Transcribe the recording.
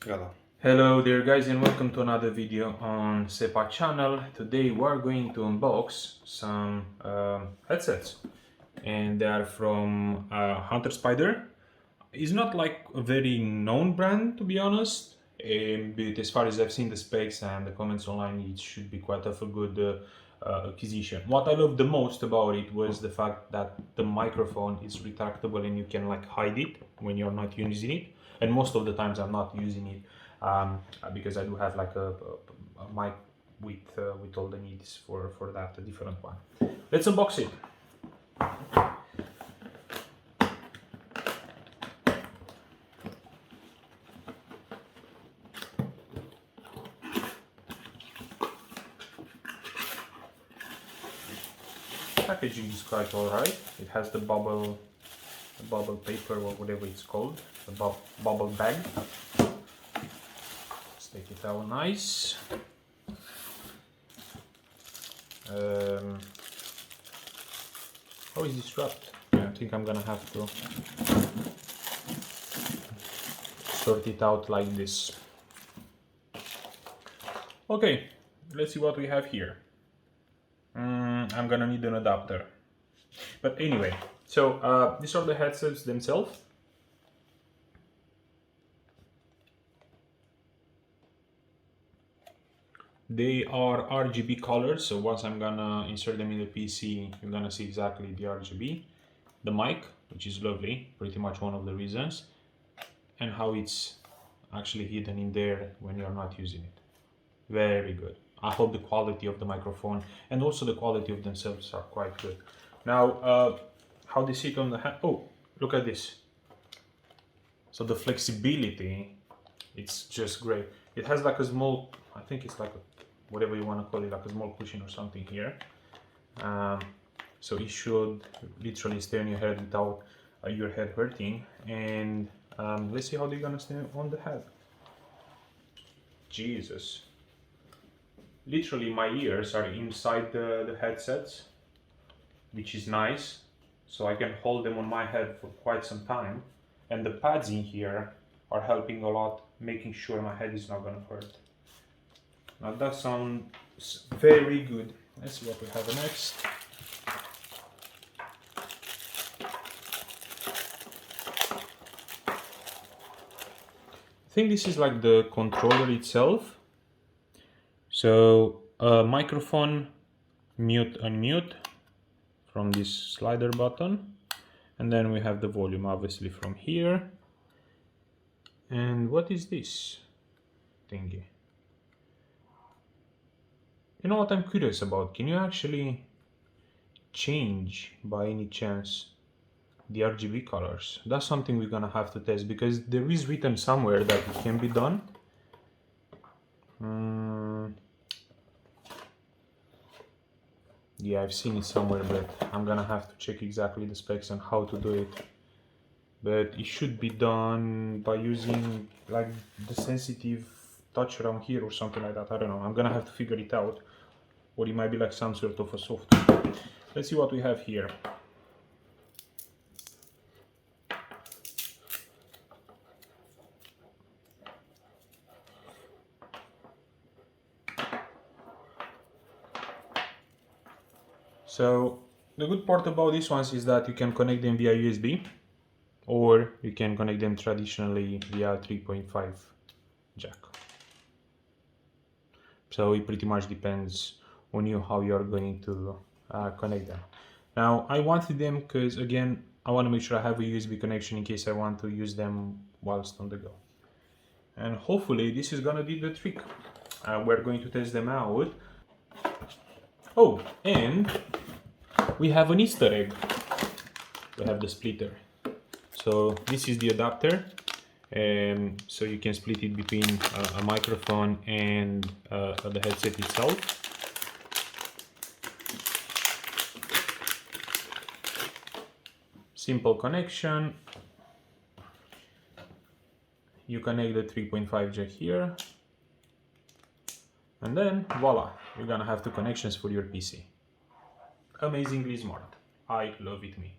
Hello. Hello there guys, and welcome to another video on Sepa channel. Today we are going to unbox some headsets, and they are from Hunter Spider. It's not like a very known brand, to be honest, but as far as I've seen the specs and the comments online, it should be quite of a good acquisition. What I loved the most about it was the fact that the microphone is retractable and you can like hide it when you're not using it, and most of the times I'm not using it because I do have like a mic with all the needs for that, a different one. Let's unbox it. Packaging is quite alright. It has the bubble paper or whatever it's called, the bubble bag. Let's take it out nice. How is this wrapped? Yeah, I think I'm gonna have to sort it out like this. Okay, let's see what we have here. I'm gonna need an adapter. But anyway, so these are the headsets themselves. They are RGB colors, so once I'm gonna insert them in the PC, you're gonna see exactly the RGB. The mic, which is lovely, pretty much one of the reasons, and how it's actually hidden in there when you're not using it. Very good. I hope the quality of the microphone and also the quality of themselves are quite good. Now, how they sit on the hand. Oh, look at this. So the flexibility, it's just great. It has like a small, I think it's like a, whatever you want to call it, like a small cushion or something here. So it should literally stay on your head without your head hurting. And let's see how they're gonna stay on the head. Jesus. Literally my ears are inside the headsets, which is nice, so I can hold them on my head for quite some time, and the pads in here are helping a lot, making sure my head is not gonna hurt. Now that sounds very good. Let's see what we have next. I think this is like the controller itself. So microphone, mute, unmute from this slider button, and then we have the volume obviously from here. And what is this thingy? You know what I'm curious about? Can you actually change by any chance the RGB colors? That's something we're gonna have to test, because there is written somewhere that it can be done. Yeah, I've seen it somewhere, but I'm gonna have to check exactly the specs and how to do it. But it should be done by using like the sensitive touch around here or something like that. I don't know. I'm gonna have to figure it out. Or it might be like some sort of a software. Let's see what we have here. So the good part about these ones is that you can connect them via USB, or you can connect them traditionally via 3.5 jack. So it pretty much depends on you how you're going to connect them. Now I wanted them because, again, I want to make sure I have a USB connection in case I want to use them whilst on the go. And hopefully this is gonna do the trick. We're going to test them out. Oh, and we have an Easter egg. We have the splitter. So this is the adapter, so you can split it between a microphone and the headset itself. Simple connection. You connect the 3.5 jack here, and then voila, you're gonna have two connections for your PC. Amazingly smart. I love it, me.